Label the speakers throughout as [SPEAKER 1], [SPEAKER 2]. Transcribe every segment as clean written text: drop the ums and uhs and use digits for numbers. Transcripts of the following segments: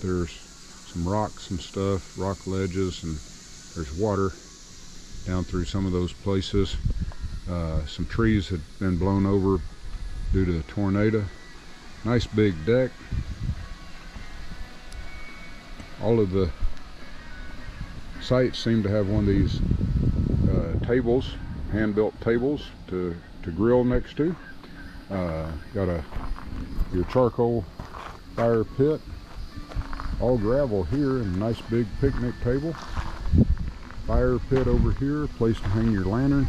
[SPEAKER 1] there's some rocks and stuff, rock ledges, and there's water down through some of those places. Some trees had been blown over due to the tornado. Nice big deck. All of the sites seem to have one of these tables, hand-built tables to grill next to. Got your charcoal fire pit, all gravel here, and a nice big picnic table. Fire pit over here, place to hang your lantern.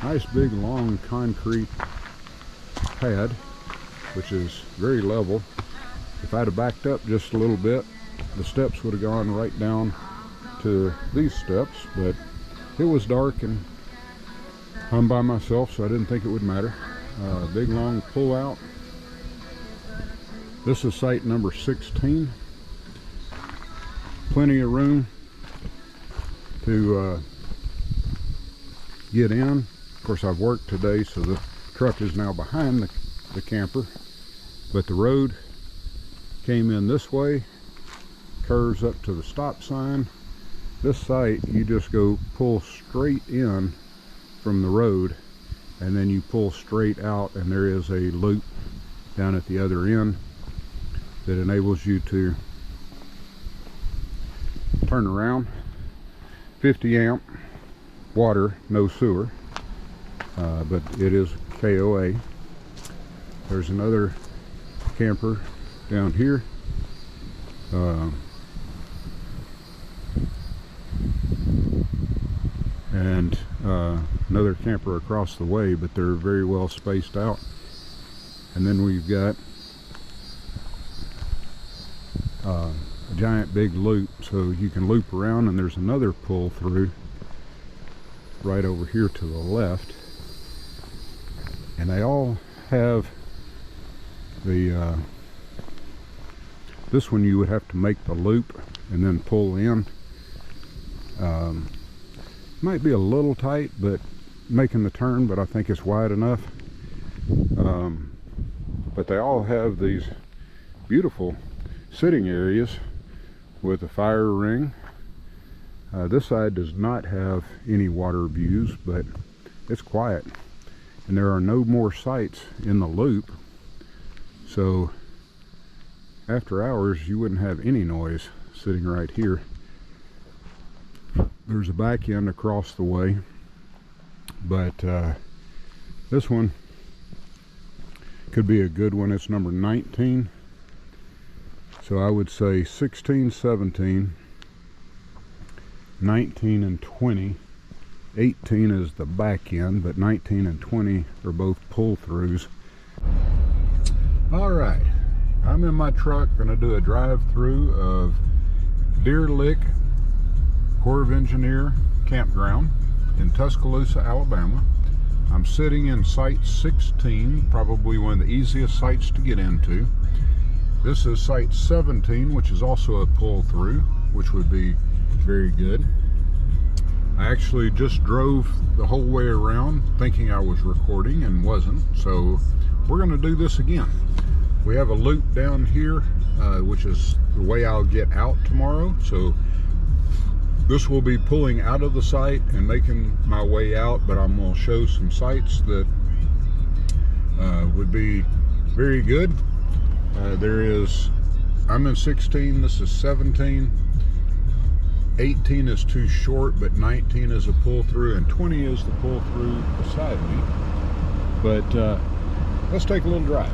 [SPEAKER 1] Nice big long concrete pad, which is very level. If I'd have backed up just a little bit, the steps would have gone right down to these steps, but it was dark and I'm by myself, so I didn't think it would matter. Big long pull out. This is site number 16. Plenty of room to get in. Of course, I've worked today, so the truck is now behind the camper, but the road came in this way, curves up to the stop sign. This site, you just go pull straight in from the road, and then you pull straight out, and there is a loop down at the other end that enables you to turn around. 50 amp water, no sewer, but it is COE. There's another camper down here. And another camper across the way, but they're very well spaced out. And then we've got a giant big loop, so you can loop around, and there's another pull through right over here to the left. And they all have the this one you would have to make the loop and then pull in. Might be a little tight, but making the turn, but I think it's wide enough. But they all have these beautiful sitting areas with a fire ring. This side does not have any water views, but it's quiet, and there are no more sites in the loop, so after hours you wouldn't have any noise sitting right here. There's a back end across the way, but this one could be a good one. It's number 19, so I would say 16, 17, 19 and 20. 18 is the back end, but 19 and 20 are both pull-throughs. All right, I'm in my truck, gonna do a drive-through of Deerlick Corps of Engineer Campground in Tuscaloosa, Alabama. I'm sitting in site 16, probably one of the easiest sites to get into. This is site 17, which is also a pull-through, which would be very good. I actually just drove the whole way around thinking I was recording and wasn't, so we're going to do this again. We have a loop down here, which is the way I'll get out tomorrow, so this will be pulling out of the site and making my way out, but I'm going to show some sites that would be very good. I'm in 16, this is 17. 18 is too short, but 19 is a pull-through, and 20 is the pull-through beside me. But let's take a little drive.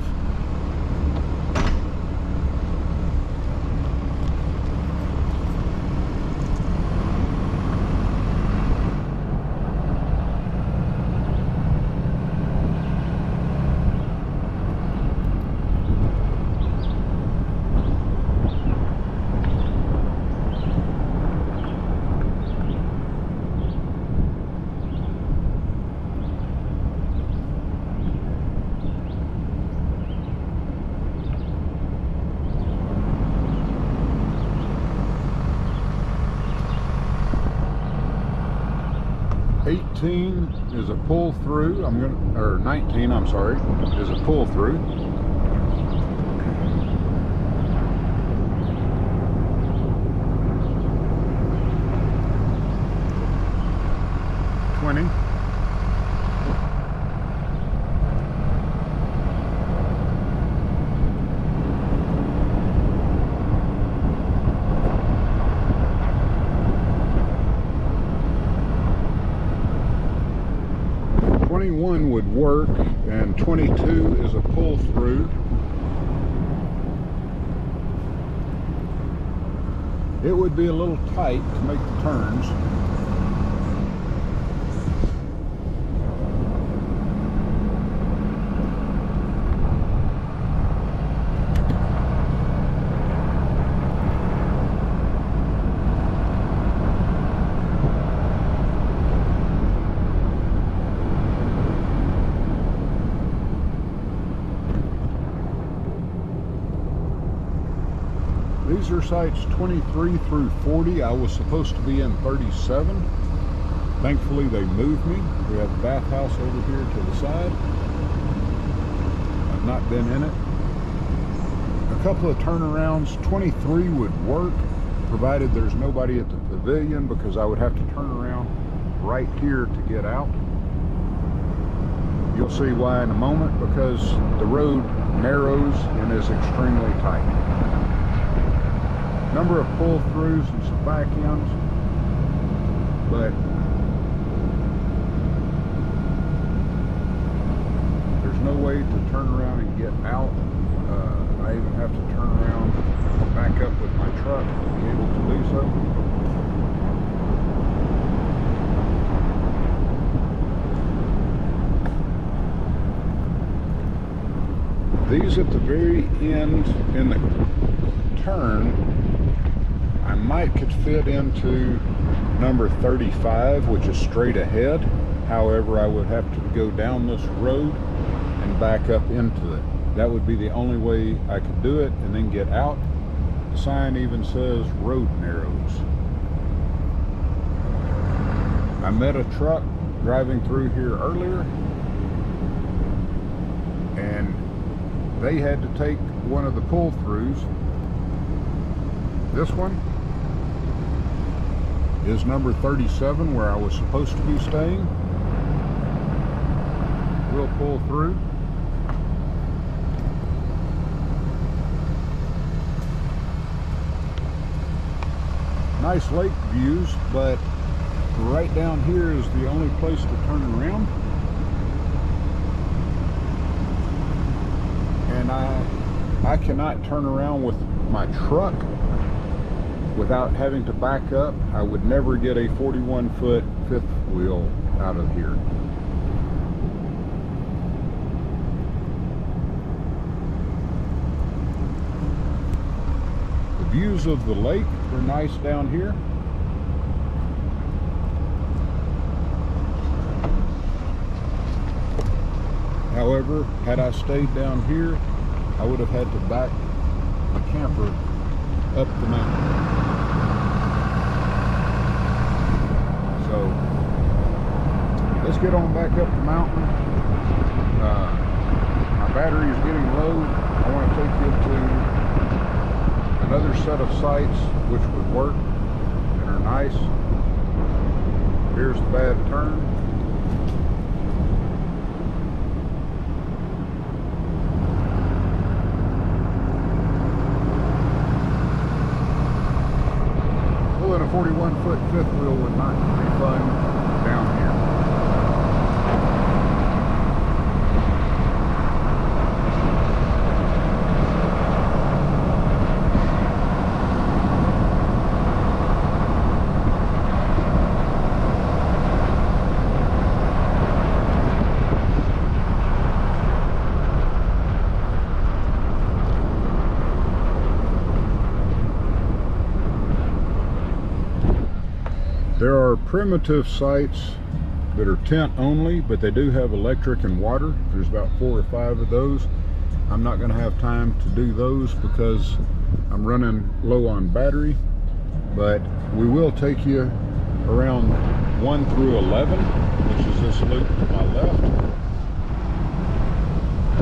[SPEAKER 1] Is a pull through. 19, I'm sorry, is a pull through. 21 would work, and 22 is a pull-through. It would be a little tight to make the turns. These are sites 23 through 40. I was supposed to be in 37. Thankfully, they moved me. We have a bathhouse over here to the side. I've not been in it. A couple of turnarounds. 23 would work, provided there's nobody at the pavilion, because I would have to turn around right here to get out. You'll see why in a moment, because the road narrows and is extremely tight. Number of pull-throughs and some back ends, but there's no way to turn around and get out. I even have to turn around, back up with my truck to be able to do so. These at the very end in the turn, I could fit into number 35, which is straight ahead. However, I would have to go down this road and back up into it. That would be the only way I could do it and then get out. The sign even says road narrows. I met a truck driving through here earlier, and they had to take one of the pull-throughs. This one is number 37, where I was supposed to be staying. We'll pull through. Nice lake views, but right down here is the only place to turn around. And I cannot turn around with my truck without having to back up. I would never get a 41-foot fifth wheel out of here. The views of the lake are nice down here. However, had I stayed down here, I would have had to back the camper up the mountain. So let's get on back up the mountain. My battery is getting low. I want to take you to another set of sites which would work and are nice. Here's the bad turn. Pulling a 41-foot fifth wheel would not be fun down here. There are primitive sites that are tent only, but they do have electric and water. There's about 4 or 5 of those. I'm not going to have time to do those because I'm running low on battery, but we will take you around 1 through 11, which is this loop to my left.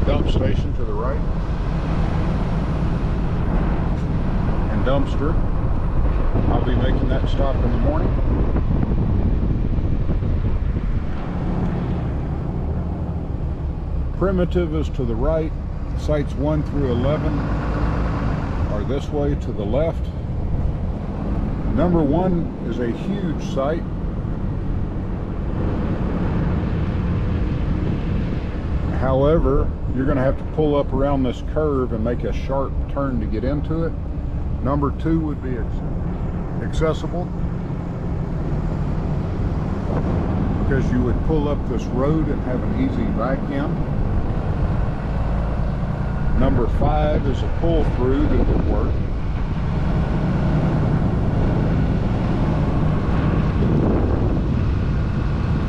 [SPEAKER 1] Dump station to the right. And dumpster. I'll be making that stop in the morning. Primitive is to the right. Sites 1 through 11 are this way to the left. Number 1 is a huge site. However, you're going to have to pull up around this curve and make a sharp turn to get into it. Number 2 would be accessible because you would pull up this road and have an easy back in. Number 5 is a pull through that would work.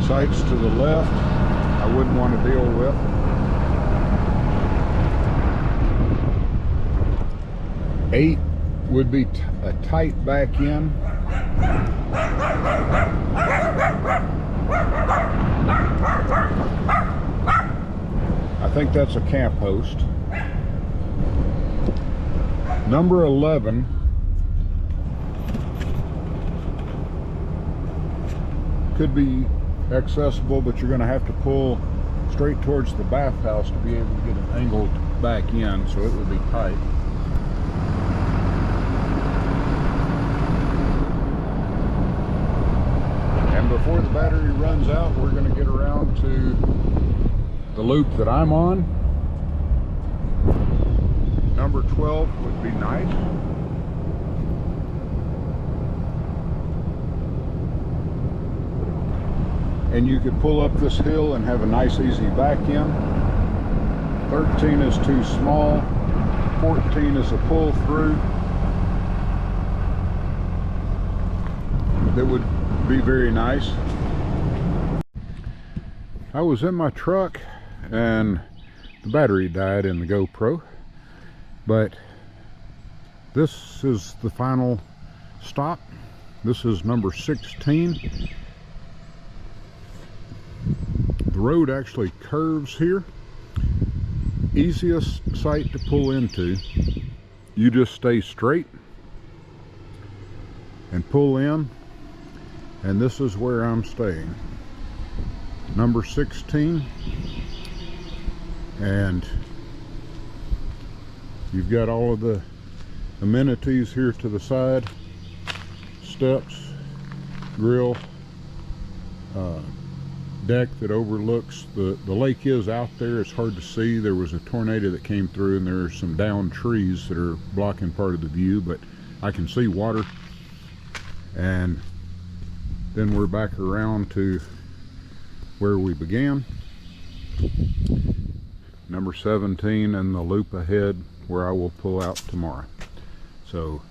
[SPEAKER 1] Sights to the left, I wouldn't want to deal with. Eight would be a tight back in. I think that's a camp host. Number 11 could be accessible, but you're going to have to pull straight towards the bathhouse to be able to get an angled back in, so it would be tight. And before the battery runs out, we're going to get around to the loop that I'm on. Number 12 would be nice. And you could pull up this hill and have a nice easy back in. 13 is too small. 14 is a pull through. That would be very nice. I was in my truck and the battery died in the GoPro, but this is the final stop. This is number 16. The road actually curves here. Easiest site to pull into. You just stay straight and pull in, and this is where I'm staying. Number 16, and you've got all of the amenities here to the side. Steps, grill, deck that overlooks the lake is out there. It's hard to see. There was a tornado that came through and there are some downed trees that are blocking part of the view, but I can see water. And then we're back around to where we began. Number 17 and the loop ahead where I will pull out tomorrow. So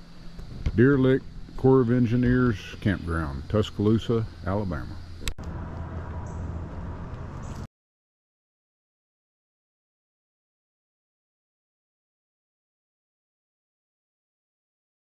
[SPEAKER 1] Deerlick, Corps of Engineers Campground, Tuscaloosa, Alabama.